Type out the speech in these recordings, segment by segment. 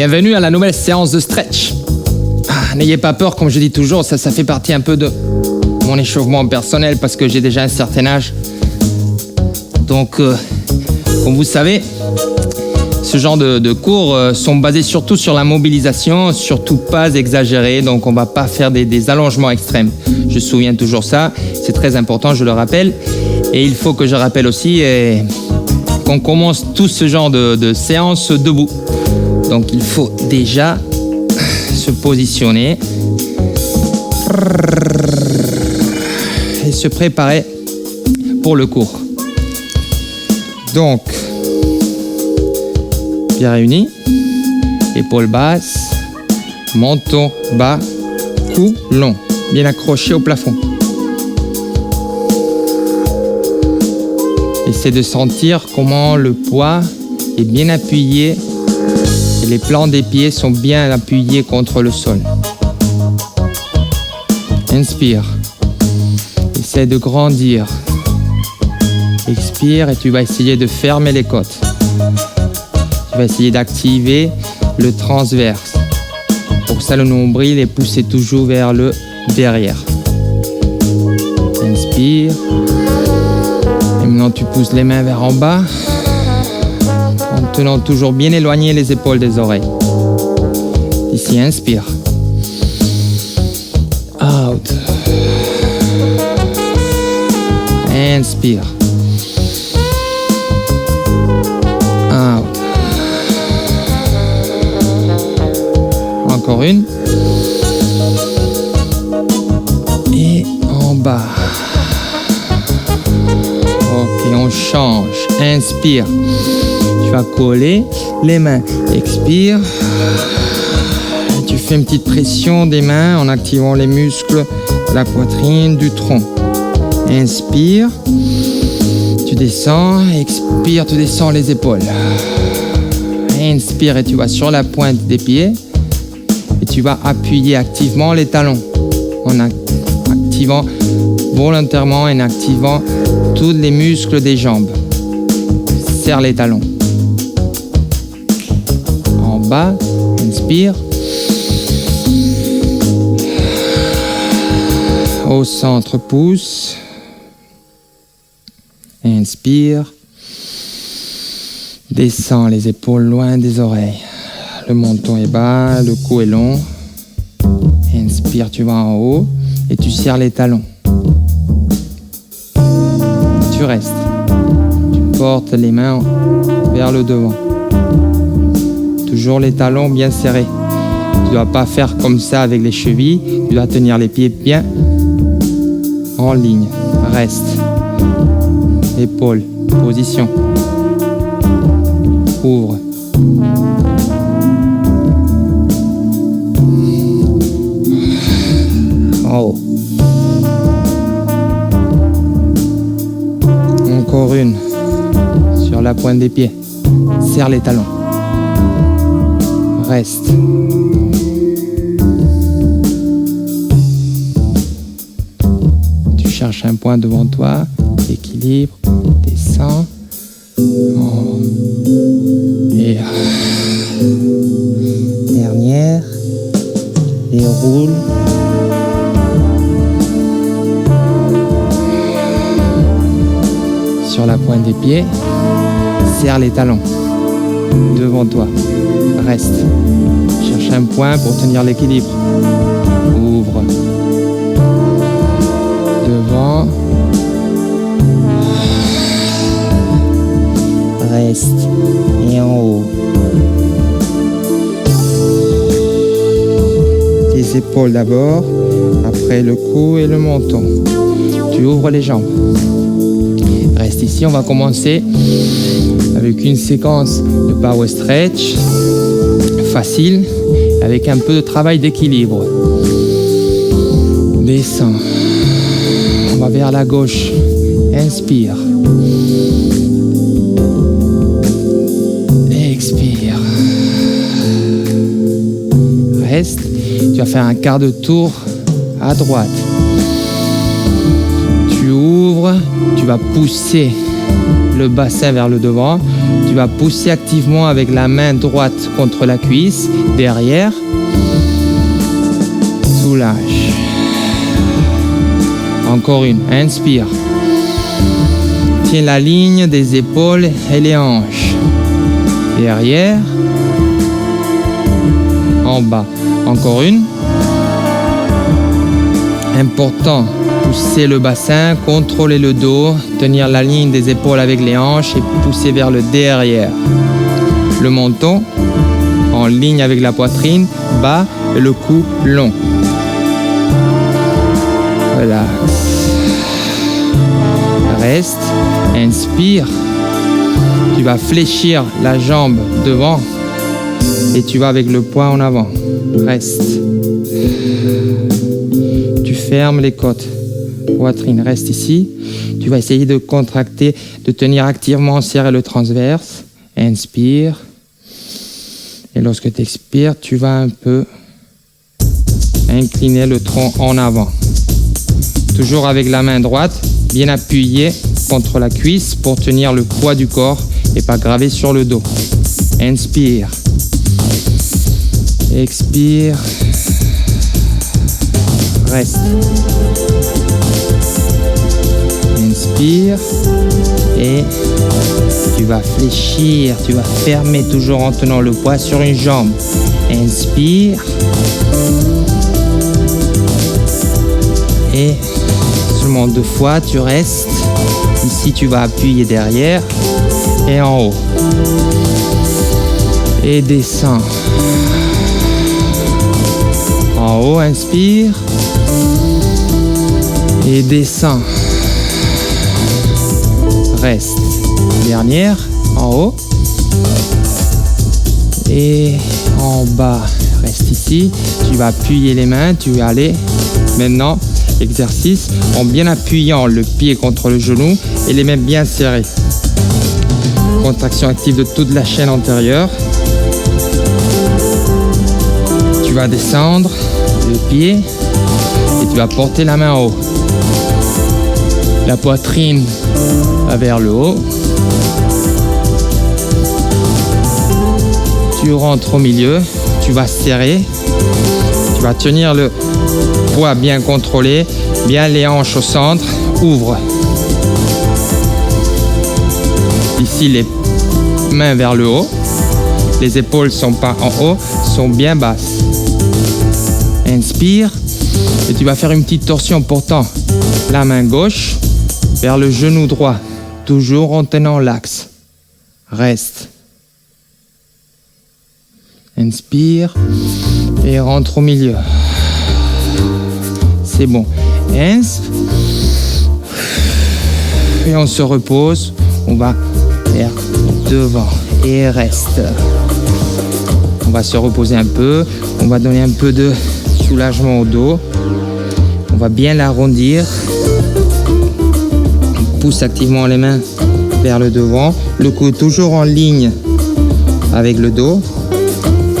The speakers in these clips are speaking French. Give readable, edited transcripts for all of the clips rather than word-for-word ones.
Bienvenue à la nouvelle séance de stretch. N'ayez pas peur, comme je dis toujours, ça fait partie un peu de mon échauffement personnel parce que j'ai déjà un certain âge. Donc, comme vous savez, ce genre de cours sont basés surtout sur la mobilisation, surtout pas exagérés, donc on va pas faire des allongements extrêmes. Je me souviens toujours ça, c'est très important, je le rappelle. Et il faut que je rappelle aussi qu'on commence tout ce genre de séance debout. Donc il faut déjà se positionner et se préparer pour le cours. Donc, pieds réunis, épaules basses, menton bas, cou long, bien accroché au plafond. Essaie de sentir comment le poids est bien appuyé et les plants des pieds sont bien appuyés contre le sol. Inspire. Essaie de grandir. Expire et tu vas essayer de fermer les côtes. Tu vas essayer d'activer le transverse. Pour ça, le nombril est poussé toujours vers le derrière. Inspire. Et maintenant, tu pousses les mains vers en bas, en tenant toujours bien éloigné les épaules des oreilles. Ici, inspire. Out. Inspire. Out. Encore une. Et en bas. Ok, on change. Inspire. Tu vas coller les mains. Expire. Tu fais une petite pression des mains en activant les muscles de la poitrine, du tronc. Inspire. Tu descends. Expire, tu descends les épaules. Inspire et tu vas sur la pointe des pieds. Et tu vas appuyer activement les talons. En activant volontairement et en activant tous les muscles des jambes. Serre les talons. En bas, inspire. Au centre, pousse. Inspire. Descends les épaules loin des oreilles. Le menton est bas, le cou est long. Inspire, tu vas en haut et tu serres les talons. Tu restes. Tu portes les mains vers le devant. Toujours les talons bien serrés. Tu ne dois pas faire comme ça avec les chevilles. Tu dois tenir les pieds bien en ligne. Reste. Épaules. Position. Ouvre. En haut. Encore une. Sur la pointe des pieds. Serre les talons. Reste. Tu cherches un point devant toi. Équilibre. Descends. Et dernière. Et roule. Sur la pointe des pieds, serre les talons devant toi. Reste. Cherche un point pour tenir l'équilibre. Ouvre. Devant. Reste. Et en haut. Tes épaules d'abord, après le cou et le menton. Tu ouvres les jambes. Reste ici, on va commencer avec une séquence de power stretch facile avec un peu de travail d'équilibre. Descends. On va vers la gauche. Inspire. Expire. Reste. Tu vas faire un quart de tour à droite. Tu ouvres, tu vas pousser le bassin vers le devant, Tu vas pousser activement avec la main droite contre la cuisse, derrière. Soulage. Encore une. Inspire. Tiens la ligne des épaules et les hanches. Derrière. En bas. Encore une. Important. Pousser le bassin, contrôler le dos, tenir la ligne des épaules avec les hanches et pousser vers le derrière. Le menton en ligne avec la poitrine, bas et le cou long. Relax. Reste. Inspire. Tu vas fléchir la jambe devant et tu vas avec le poing en avant. Reste. Tu fermes les côtes. Poitrine reste ici. Tu vas essayer de contracter, de tenir activement, serrer le transverse. Inspire. Et lorsque tu expires, tu vas un peu incliner le tronc en avant. Toujours avec la main droite, bien appuyée contre la cuisse pour tenir le poids du corps et pas graver sur le dos. Inspire. Expire. Reste. Inspire. Et tu vas fléchir, tu vas fermer toujours en tenant le poids sur une jambe. Inspire. Et seulement 2 fois, tu restes. Ici, tu vas appuyer derrière et en haut. Et descends. En haut, inspire. Et descends. Reste. Dernière, en haut. Et en bas. Reste ici. Tu vas appuyer les mains. Tu vas aller maintenant. Exercice en bien appuyant le pied contre le genou et les mains bien serrées. Contraction active de toute la chaîne antérieure. Tu vas descendre le pied et tu vas porter la main en haut. La poitrine va vers le haut. Tu rentres au milieu. Tu vas serrer. Tu vas tenir le poids bien contrôlé, bien les hanches au centre, ouvre. Ici les mains vers le haut, les épaules sont pas en haut, sont bien basses. Inspire et tu vas faire une petite torsion portant la main gauche vers le genou droit, toujours en tenant l'axe. Reste. Inspire et rentre au milieu. C'est bon. Inspire. Et on se repose. On va vers devant. Et reste. On va se reposer un peu. On va donner un peu de soulagement au dos. On va bien l'arrondir. On pousse activement les mains vers le devant. Le cou toujours en ligne avec le dos.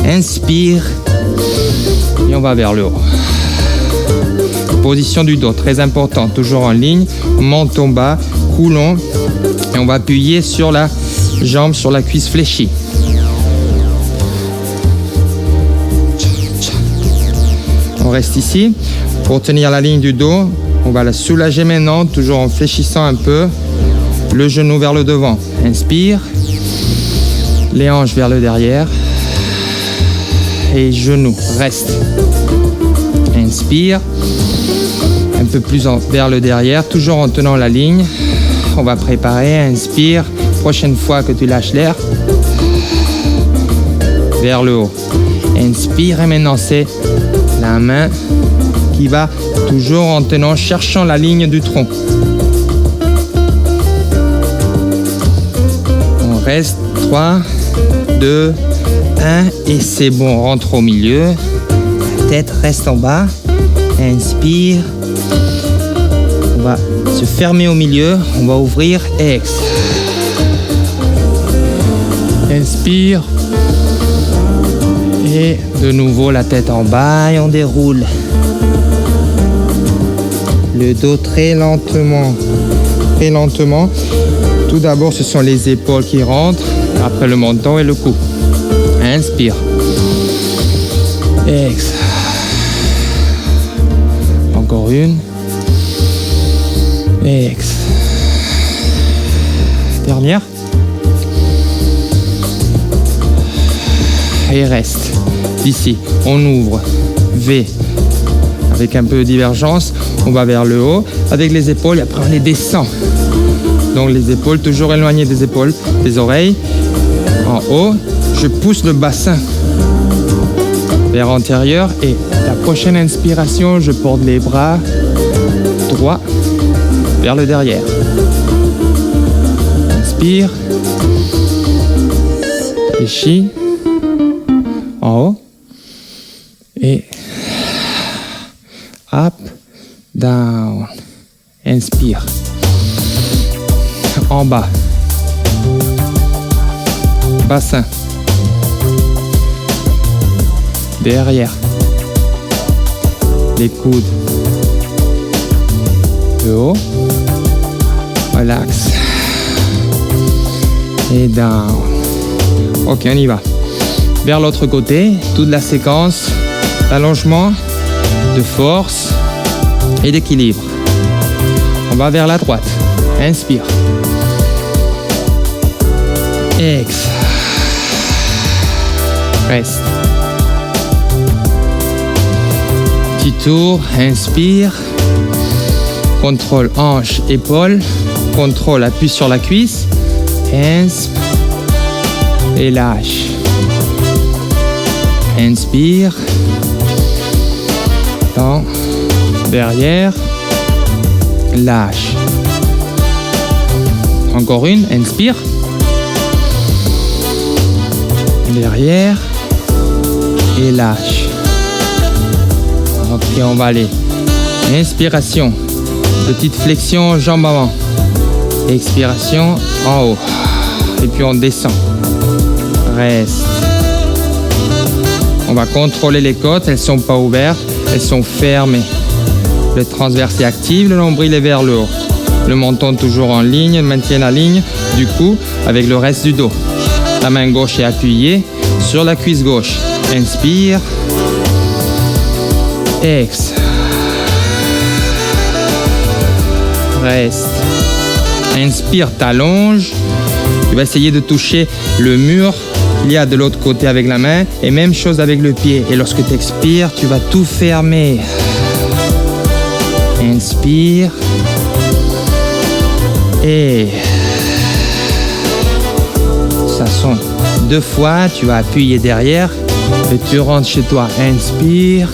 Inspire. Et on va vers le haut. Position du dos, très important, toujours en ligne, menton bas, cou long, et on va appuyer sur la jambe, sur la cuisse fléchie. On reste ici. Pour tenir la ligne du dos, on va la soulager maintenant, toujours en fléchissant un peu, le genou vers le devant. Inspire, les hanches vers le derrière, et genoux, reste. Inspire. Un peu plus vers le derrière, toujours en tenant la ligne. On va préparer, inspire. Prochaine fois que tu lâches l'air, vers le haut. Inspire et maintenant c'est la main qui va toujours en tenant, cherchant la ligne du tronc. On reste, 3, 2, 1 et c'est bon, rentre au milieu. La tête reste en bas. Inspire. On va se fermer au milieu. On va ouvrir. Ex. Inspire. Et de nouveau la tête en bas et on déroule. Le dos très lentement. Très lentement. Tout d'abord, ce sont les épaules qui rentrent, après le menton et le cou. Inspire. Exhale. Encore une. Exhale. Dernière. Et reste. Ici, on ouvre. V. Avec un peu de divergence, on va vers le haut avec les épaules et après on les descend. Donc les épaules, toujours éloignées des épaules, des oreilles. En haut, je pousse le bassin vers l'antérieur et la prochaine inspiration, je porte les bras droits vers le derrière. Inspire. Fléchis. En haut. Et up, down. Inspire. En bas. Bassin. Derrière. Les coudes. Le haut. Relax. Et down. Ok, on y va. Vers l'autre côté, toute la séquence d'allongement, de force et d'équilibre. On va vers la droite. Inspire. Exhale. Reste. Petit tour. Inspire. Contrôle hanche, épaule. Contrôle, appuie sur la cuisse. Inspire. Et lâche. Inspire. Dans. Derrière. Lâche. Encore une. Inspire. Derrière. Et lâche. Ok, on va aller. Inspiration. Petite flexion, jambe avant. Expiration, en haut. Et puis on descend. Reste. On va contrôler les côtes, elles ne sont pas ouvertes, elles sont fermées. Le transverse est actif, le nombril est vers le haut. Le menton toujours en ligne, maintient la ligne du cou avec le reste du dos. La main gauche est appuyée sur la cuisse gauche. Inspire. Exhale. Reste. Inspire, t'allonges. Tu vas essayer de toucher le mur qu'il y a de l'autre côté avec la main. Et même chose avec le pied. Et lorsque tu expires, tu vas tout fermer. Inspire. Et ça sonne 2 fois. Tu vas appuyer derrière. Et tu rentres chez toi. Inspire.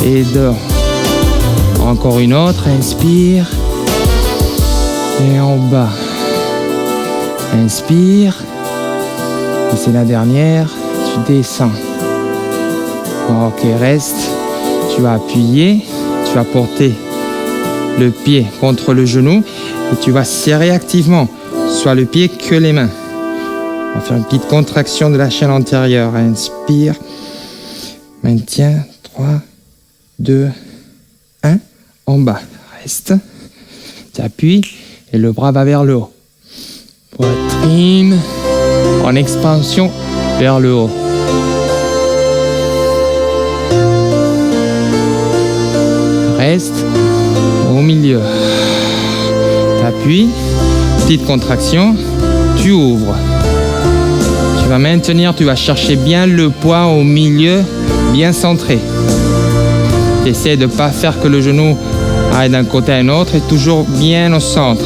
Et 2. Encore une autre. Inspire. Et en bas. Inspire. Et c'est la dernière. Tu descends. Ok, reste. Tu vas appuyer. Tu vas porter le pied contre le genou. Et tu vas serrer activement. Soit le pied que les mains. On va faire une petite contraction de la chaîne antérieure. Inspire. Maintiens. 3, 2, 1. En bas. Reste. Tu appuies. Et le bras va vers le haut. Poitrine en expansion vers le haut. Reste au milieu. T'appuies. Petite contraction. Tu ouvres. Tu vas maintenir, tu vas chercher bien le poids au milieu, bien centré. Tu essaies de ne pas faire que le genou aille d'un côté à un autre et toujours bien au centre.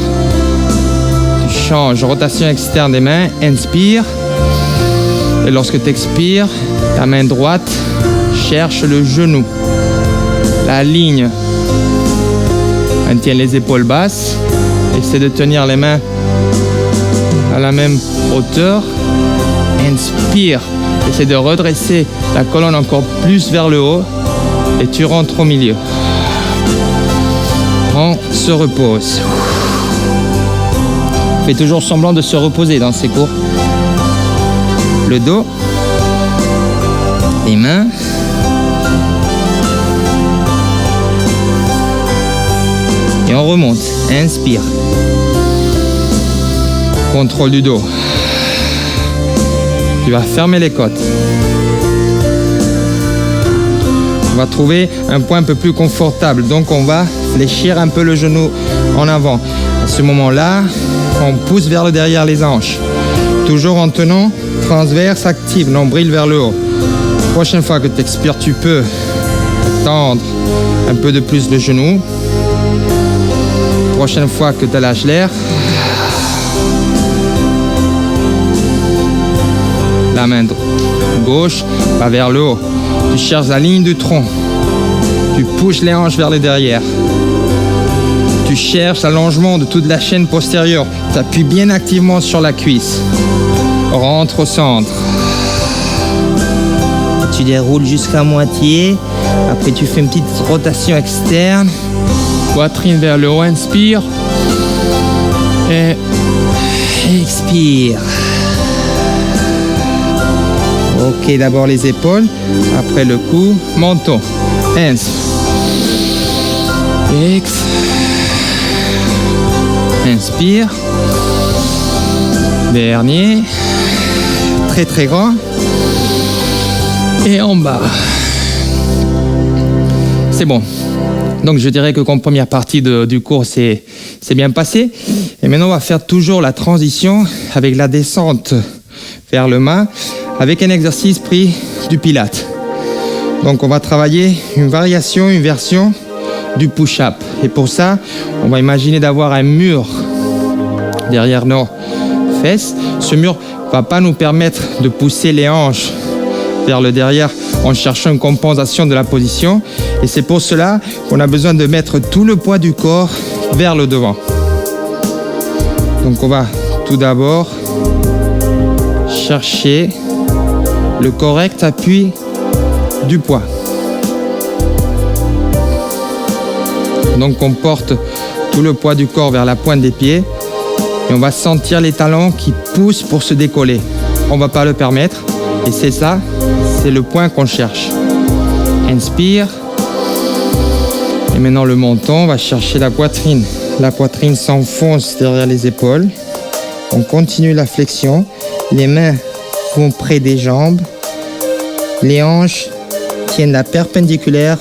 Tu changes, rotation externe des mains, inspire. Et lorsque tu expires, ta main droite cherche le genou, la ligne. Maintiens les épaules basses. Essaie de tenir les mains à la même hauteur. Inspire. Essaie de redresser la colonne encore plus vers le haut. Et tu rentres au milieu. On se repose. Fais toujours semblant de se reposer dans ces cours. Le dos. Les mains. Et on remonte. Inspire. Contrôle du dos. Tu vas fermer les côtes. On va trouver un point un peu plus confortable. Donc on va fléchir un peu le genou en avant. À ce moment-là, on pousse vers le derrière les hanches. Toujours en tenant transverse active, nombril vers le haut. Prochaine fois que tu expires, tu peux tendre un peu de plus le genou. Prochaine fois que tu lâches l'air, la main gauche va vers le haut. Tu cherches la ligne du tronc. Tu pousses les hanches vers le derrière. Tu cherches l'allongement de toute la chaîne postérieure. Tu appuies bien activement sur la cuisse. Rentre au centre. Tu déroules jusqu'à moitié. Après, tu fais une petite rotation externe. Poitrine vers le haut, inspire. Et expire. Ok, d'abord les épaules. Après le cou, menton. Inspire. Inspire. Dernier. Très très grand. Et en bas. C'est bon. Donc je dirais que comme première partie du cours, c'est bien passé. Et maintenant, on va faire toujours la transition avec la descente vers le bas, avec un exercice pris du Pilates. Donc on va travailler une variation, une version du push-up. Et pour ça, on va imaginer d'avoir un mur derrière nos fesses. Ce mur ne va pas nous permettre de pousser les hanches vers le derrière en cherchant une compensation de la position. Et c'est pour cela qu'on a besoin de mettre tout le poids du corps vers le devant. Donc on va tout d'abord chercher le correct appui du poids. Donc on porte tout le poids du corps vers la pointe des pieds et on va sentir les talons qui poussent pour se décoller. On ne va pas le permettre et c'est ça, c'est le point qu'on cherche. Inspire. Et maintenant le menton, on va chercher la poitrine. La poitrine s'enfonce derrière les épaules. On continue la flexion. Les mains vont près des jambes. Les hanches tiennent la perpendiculaire.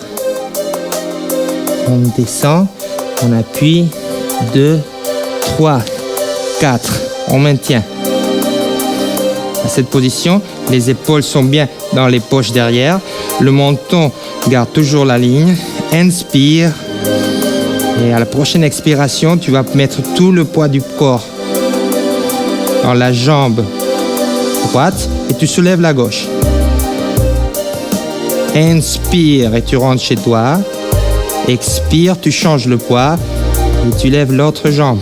On descend. On appuie. 2, 3, 4. On maintient. À cette position, les épaules sont bien dans les poches derrière. Le menton garde toujours la ligne. Inspire. Et à la prochaine expiration, tu vas mettre tout le poids du corps dans la jambe droite et tu soulèves la gauche. Inspire et tu rentres chez toi. Expire, tu changes le poids et tu lèves l'autre jambe.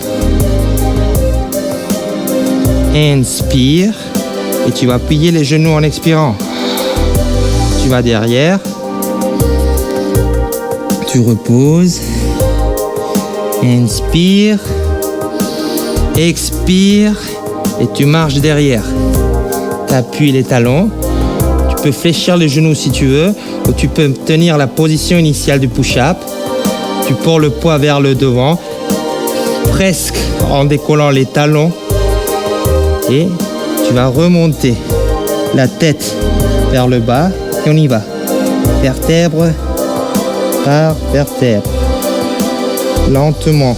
Inspire et tu vas appuyer les genoux en expirant. Tu vas derrière. Tu reposes. Inspire. Expire. Et tu marches derrière. Tu appuies les talons. Tu peux fléchir les genoux si tu veux. Ou tu peux tenir la position initiale du push-up. Tu portes le poids vers le devant. Presque en décollant les talons. Et tu vas remonter la tête vers le bas. Et on y va. Vertèbre par vertèbre. Lentement.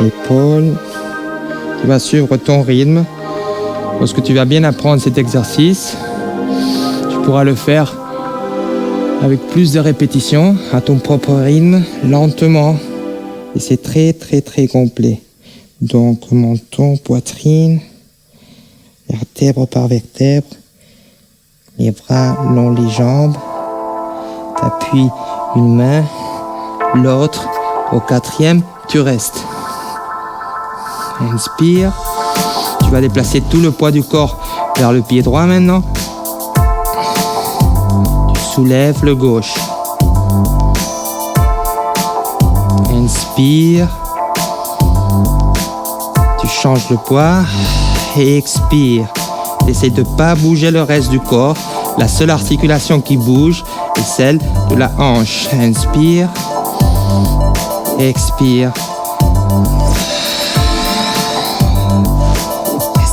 Épaules. Tu vas suivre ton rythme. Lorsque tu vas bien apprendre cet exercice, tu pourras le faire avec plus de répétitions, à ton propre rythme, lentement. Et c'est très, très, très complet. Donc, menton, poitrine, vertèbre par vertèbre, les bras longs les jambes, tu appuies une main, l'autre, au quatrième, tu restes. Inspire, tu vas déplacer tout le poids du corps vers le pied droit maintenant. Tu soulèves le gauche. Inspire, tu changes le poids et expire. Essaye de ne pas bouger le reste du corps. La seule articulation qui bouge est celle de la hanche. Inspire. Expire. Yes.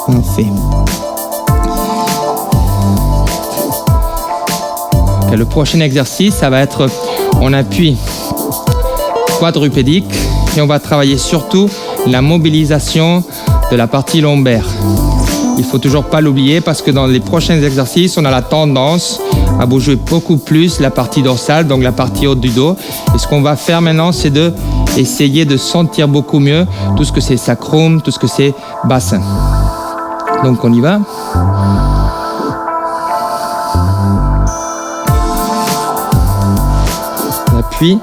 On fait. Okay, le prochain exercice, ça va être, on appuie quadrupédique et on va travailler surtout la mobilisation de la partie lombaire. Il faut toujours pas l'oublier parce que dans les prochains exercices, on a la tendance à bouger beaucoup plus la partie dorsale, donc la partie haute du dos. Et ce qu'on va faire maintenant, c'est de essayer de sentir beaucoup mieux tout ce que c'est sacrum, tout ce que c'est bassin. Donc on y va. On appuie.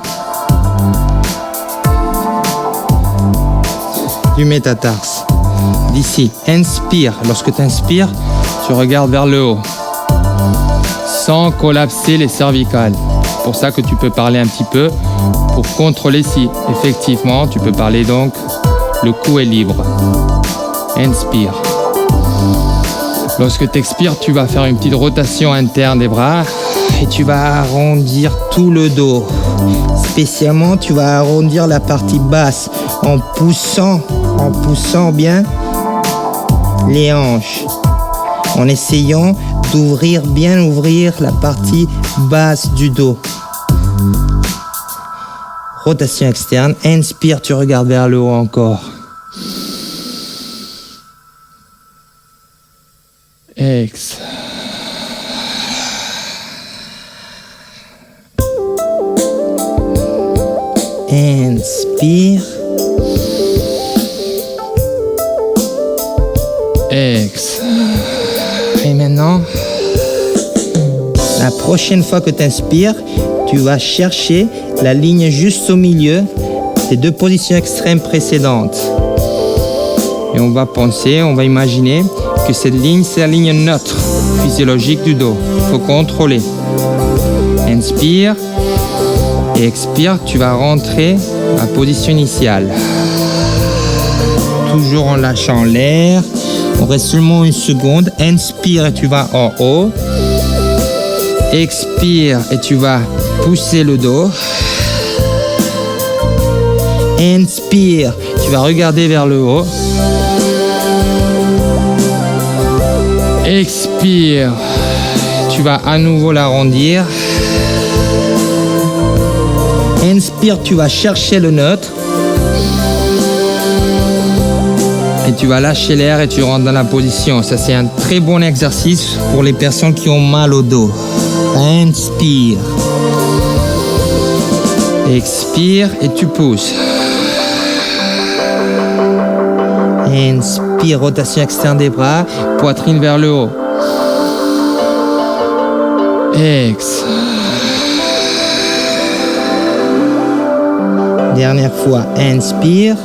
Du métatarse. D'ici, inspire. Lorsque tu inspires, tu regardes vers le haut, sans collapser les cervicales. C'est pour ça que tu peux parler un petit peu pour contrôler si effectivement tu peux parler. Donc le cou est libre. Inspire. Lorsque tu expires, tu vas faire une petite rotation interne des bras et tu vas arrondir tout le dos. Spécialement, tu vas arrondir la partie basse en poussant bien les hanches, en essayant bien ouvrir la partie basse du dos. Rotation externe, inspire, tu regardes vers le haut encore. Ex. Inspire. Ex. Et maintenant, la prochaine fois que tu inspires, tu vas chercher la ligne juste au milieu des deux positions extrêmes précédentes. Et on va imaginer que cette ligne, c'est la ligne neutre, physiologique du dos. Il faut contrôler. Inspire et expire, tu vas rentrer à la position initiale. Toujours en lâchant l'air. On reste seulement une seconde. Inspire et tu vas en haut. Expire et tu vas pousser le dos. Inspire, tu vas regarder vers le haut. Expire, tu vas à nouveau l'arrondir. Inspire, tu vas chercher le neutre. Et tu vas lâcher l'air et tu rentres dans la position. Ça, c'est un très bon exercice pour les personnes qui ont mal au dos. Inspire. Expire et tu pousses. Inspire, rotation externe des bras, poitrine vers le haut. Ex. Dernière fois, inspire.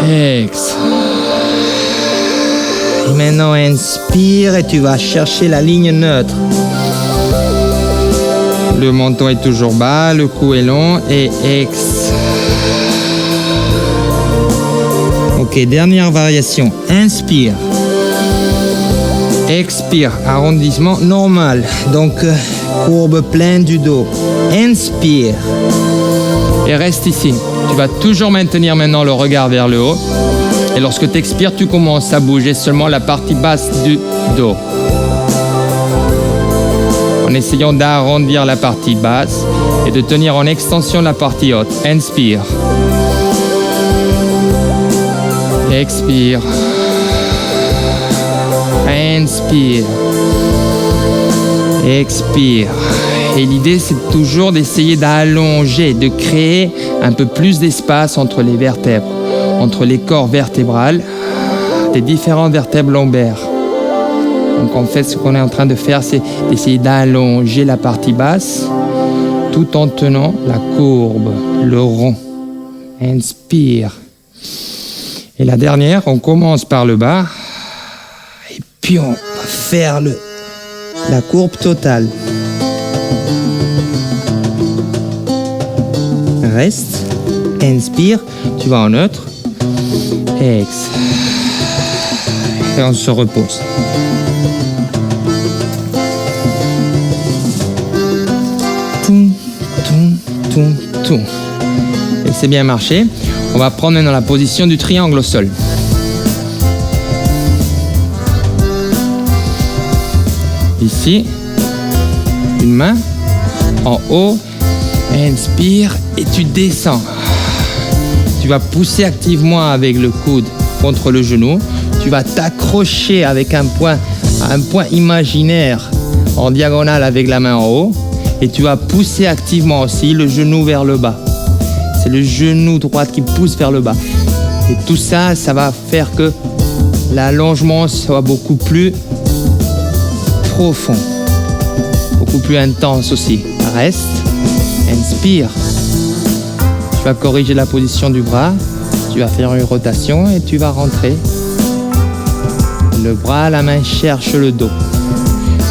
Ex. Et maintenant, inspire et tu vas chercher la ligne neutre. Le menton est toujours bas, le cou est long et ex. Ok, dernière variation. Inspire. Expire, arrondissement normal. Donc, courbe pleine du dos. Inspire. Et reste ici. Tu vas toujours maintenir maintenant le regard vers le haut. Et lorsque tu expires, tu commences à bouger seulement la partie basse du dos. En essayant d'arrondir la partie basse et de tenir en extension la partie haute. Inspire. Expire. Inspire. Expire. Et l'idée, c'est toujours d'essayer d'allonger, de créer un peu plus d'espace entre les vertèbres, entre les corps vertébrales des différentes vertèbres lombaires. Donc en fait, ce qu'on est en train de faire, c'est d'essayer d'allonger la partie basse tout en tenant la courbe, le rond. Inspire. Et la dernière, on commence par le bas et puis on va faire la courbe totale. Reste, inspire, tu vas en neutre, ex, et on se repose. tout. Et c'est bien marché. On va prendre maintenant la position du triangle au sol. Ici, une main en haut, inspire et tu descends. Tu vas pousser activement avec le coude contre le genou. Tu vas t'accrocher avec un point imaginaire en diagonale avec la main en haut. Et tu vas pousser activement aussi le genou vers le bas. C'est le genou droit qui pousse vers le bas. Et tout ça, ça va faire que l'allongement soit beaucoup plus profond, beaucoup plus intense aussi. Reste, inspire. Tu vas corriger la position du bras. Tu vas faire une rotation et tu vas rentrer. Le bras, la main cherche le dos.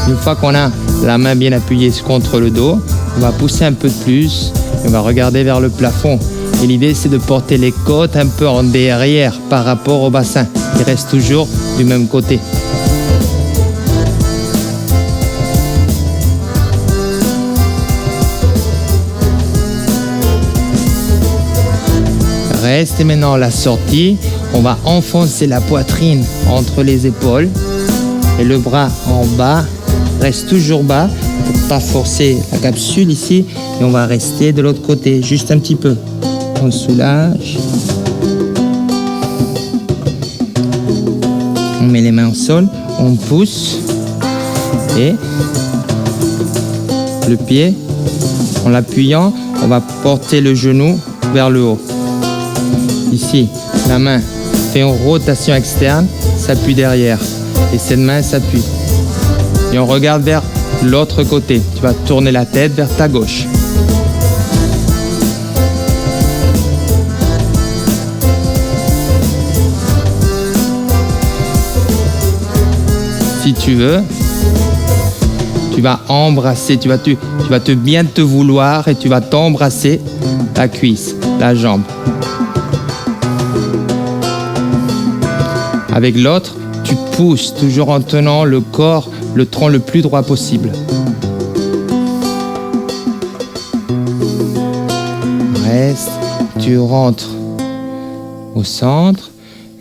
Une fois qu'on a la main bien appuyée contre le dos, on va pousser un peu de plus et on va regarder vers le plafond. Et l'idée, c'est de porter les côtes un peu en derrière par rapport au bassin. Il reste toujours du même côté. Reste et maintenant la sortie. On va enfoncer la poitrine entre les épaules et le bras en bas. Reste toujours bas pour ne pas forcer la capsule ici. Et on va rester de l'autre côté, juste un petit peu. On soulage. On met les mains au sol. On pousse. Et le pied, en l'appuyant, on va porter le genou vers le haut. Ici, la main fait une rotation externe, s'appuie derrière. Et cette main s'appuie. Et on regarde vers l'autre côté. Tu vas tourner la tête vers ta gauche. Si tu veux, tu vas embrasser, tu vas bien te vouloir et tu vas t'embrasser la cuisse, la jambe. Avec l'autre, tu pousses toujours en tenant le corps, le tronc le plus droit possible. Reste, tu rentres au centre,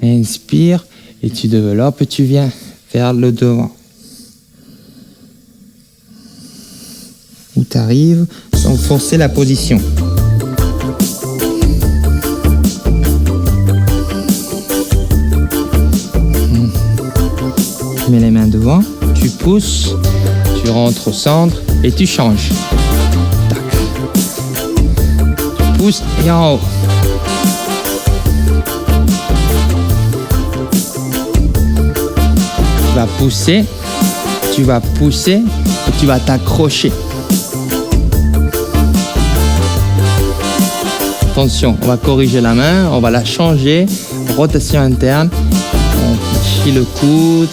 inspire et tu développes et tu viens vers le devant. Où tu arrives sans forcer la position. Tu mets les mains devant, tu pousses, tu rentres au centre et tu changes. Tac. Tu pousses et en haut. Tu vas pousser et tu vas t'accrocher. Attention, on va corriger la main, on va la changer. Rotation interne, on chie le coude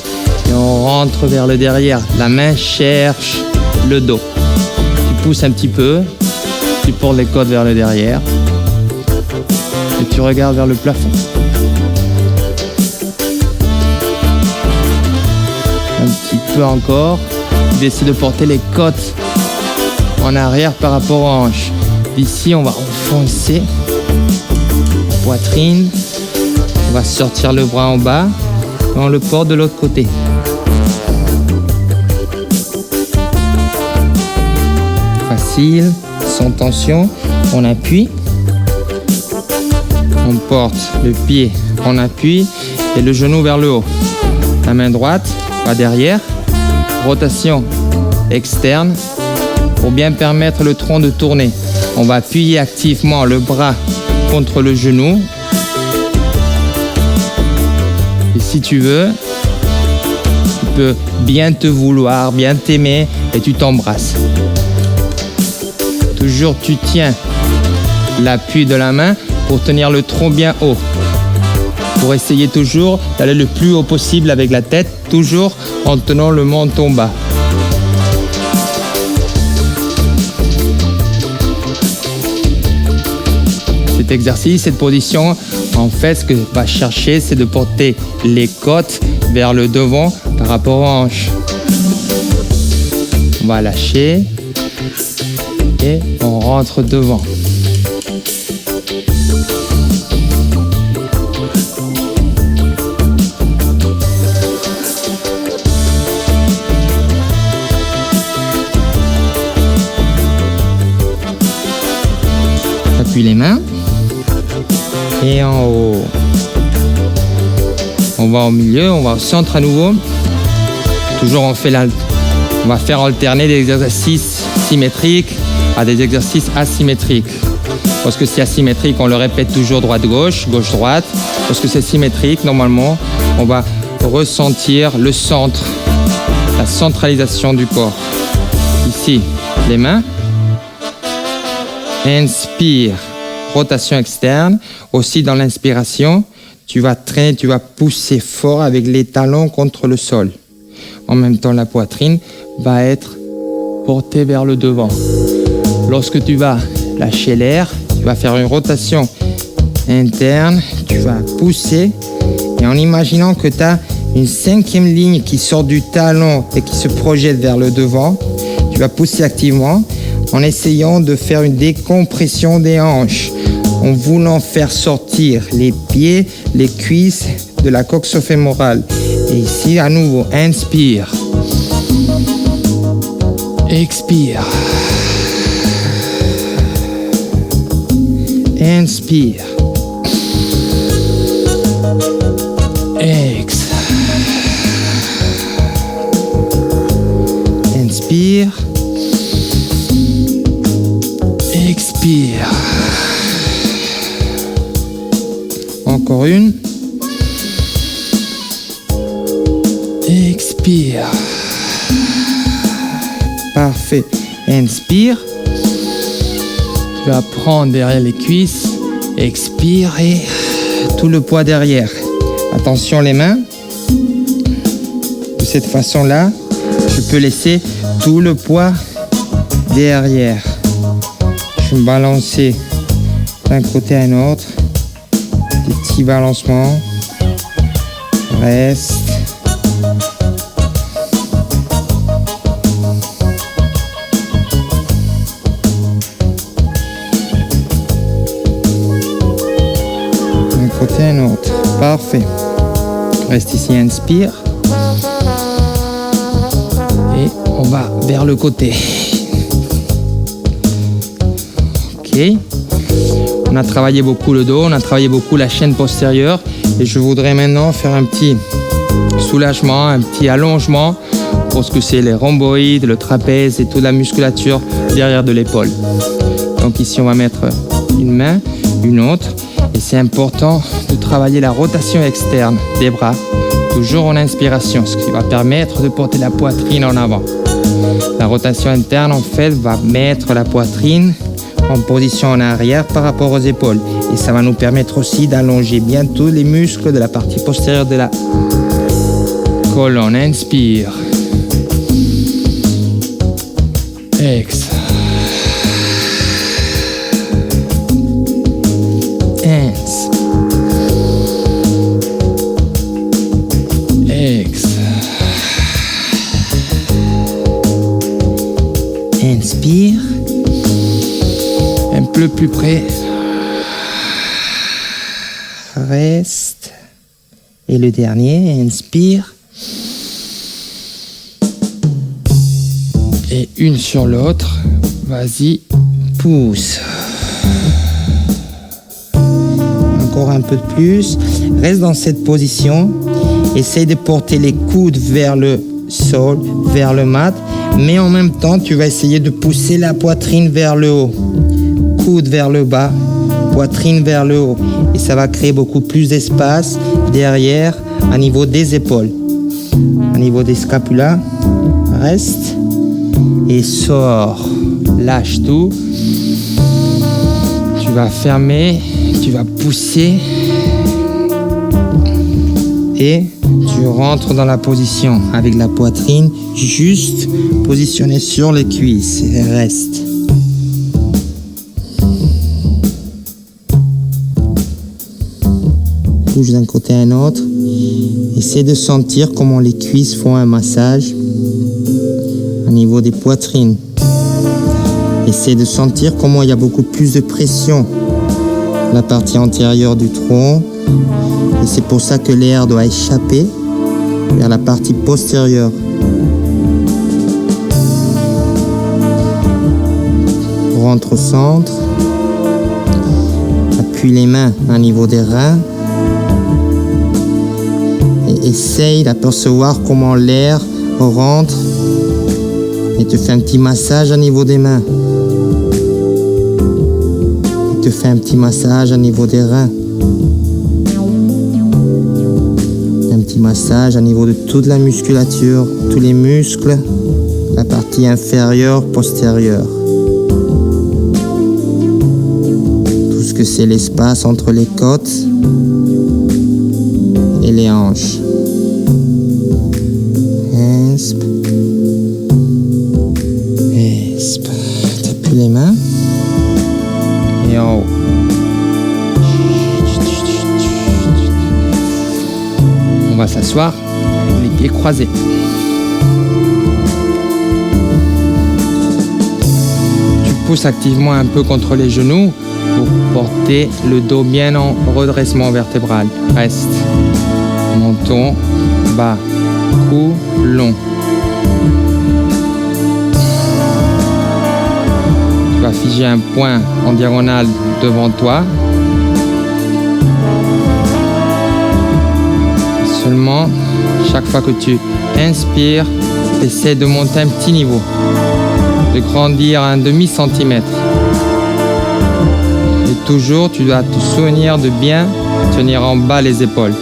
et on rentre vers le derrière. La main cherche le dos. Tu pousses un petit peu, tu portes les côtes vers le derrière et tu regardes vers le plafond. Un petit peu encore. Tu essaies de porter les côtes en arrière par rapport aux hanches. Ici, on va enfoncer la poitrine. On va sortir le bras en bas et on le porte de l'autre côté. Facile, sans tension. On appuie. On porte le pied, on appuie et le genou vers le haut. La main droite va derrière. Rotation externe pour bien permettre le tronc de tourner. On va appuyer activement le bras contre le genou. Et si tu veux, tu peux bien te vouloir, bien t'aimer et tu t'embrasses. Toujours tu tiens l'appui de la main pour tenir le tronc bien haut. Pour essayer toujours d'aller le plus haut possible avec la tête, toujours en tenant le menton bas. Cet exercice, cette position, en fait, ce que va chercher, c'est de porter les côtes vers le devant par rapport aux hanches. On va lâcher et on rentre devant. et en haut. On va au milieu, on va au centre à nouveau. Toujours on va faire alterner des exercices symétriques à des exercices asymétriques. Lorsque c'est asymétrique, on le répète toujours droite-gauche, gauche-droite. Lorsque c'est symétrique, normalement, on va ressentir le centre, la centralisation du corps. Ici, les mains. Inspire, rotation externe. Aussi dans l'inspiration, tu vas traîner, tu vas pousser fort avec les talons contre le sol. En même temps, la poitrine va être portée vers le devant. Lorsque tu vas lâcher l'air, tu vas faire une rotation interne, tu vas pousser et en imaginant que tu as une 5e ligne qui sort du talon et qui se projette vers le devant, tu vas pousser activement en essayant de faire une décompression des hanches, en voulant faire sortir les pieds, les cuisses de la coxo-fémorale. Et ici, à nouveau, inspire. Expire. Inspire. Ex. Inspire. Expire. Encore une. Expire. Parfait. Inspire. Tu vas prendre derrière les cuisses. Expire et tout le poids derrière. Attention les mains. De cette façon-là, je peux laisser tout le poids derrière. Je vais me balancer d'un côté à un autre. Des petits balancements. Reste. D'un côté à un autre. Parfait. Reste ici, inspire. Et on va vers le côté. Ok. On a travaillé beaucoup le dos, on a travaillé beaucoup la chaîne postérieure. Et je voudrais maintenant faire un petit soulagement, un petit allongement pour ce que c'est les rhomboïdes, le trapèze et toute la musculature derrière de l'épaule. Donc ici, on va mettre une main, une autre. Et c'est important de travailler la rotation externe des bras, toujours en inspiration, ce qui va permettre de porter la poitrine en avant. La rotation interne, en fait, va mettre la poitrine en position en arrière par rapport aux épaules. Et ça va nous permettre aussi d'allonger bien tous les muscles de la partie postérieure de la colonne. Inspire. Ex. Ins. Ex. Inspire. Un peu plus près. Reste. Et le dernier, inspire. Et une sur l'autre. Vas-y, pousse. Encore un peu de plus. Reste dans cette position. Essaye de porter les coudes vers le sol, vers le mat. Mais en même temps, tu vas essayer de pousser la poitrine vers le haut. Coude vers le bas, poitrine vers le haut. Et ça va créer beaucoup plus d'espace derrière, à niveau des épaules. Au niveau des scapulas, reste et sors. Lâche tout. Tu vas fermer, tu vas pousser et tu rentres dans la position avec la poitrine juste positionnée sur les cuisses. Et reste. Bouge d'un côté à un autre. Essaie de sentir comment les cuisses font un massage au niveau des poitrines. Essaie de sentir comment il y a beaucoup plus de pression la partie antérieure du tronc. Et c'est pour ça que l'air doit échapper vers la partie postérieure. Rentre au centre. appuies les mains au niveau des reins et essaye d'apercevoir comment l'air rentre et te fait un petit massage au niveau des mains. Il te fait un petit massage au niveau des reins. Un petit massage au niveau de toute la musculature, tous les muscles, la partie inférieure, postérieure. Tout ce que c'est l'espace entre les côtes et les hanches. Insp. Insp. T'appuies les mains. Et en haut. On va s'asseoir avec les pieds croisés. Tu pousses activement un peu contre les genoux pour porter le dos bien en redressement vertébral. Reste. Menton bas. Cou long. Tu vas figer un point en diagonale devant toi. Seulement, chaque fois que tu inspires, essaie de monter un petit niveau, de grandir un demi-centimètre. Et toujours, tu dois te souvenir de bien tenir en bas les épaules.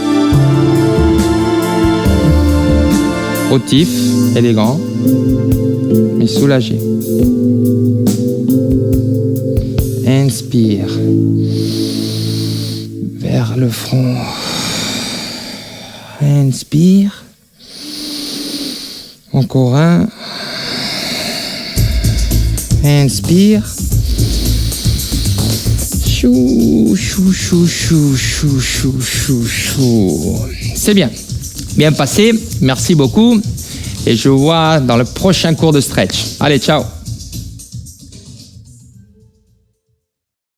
Hautif, élégant, mais soulagé. Inspire vers le front. Inspire. Encore un. Inspire. Chou, chou, chou, chou, chou, chou, chou, chou. C'est bien. Bien passé. Merci beaucoup. Et je vous vois dans le prochain cours de stretch. Allez, ciao.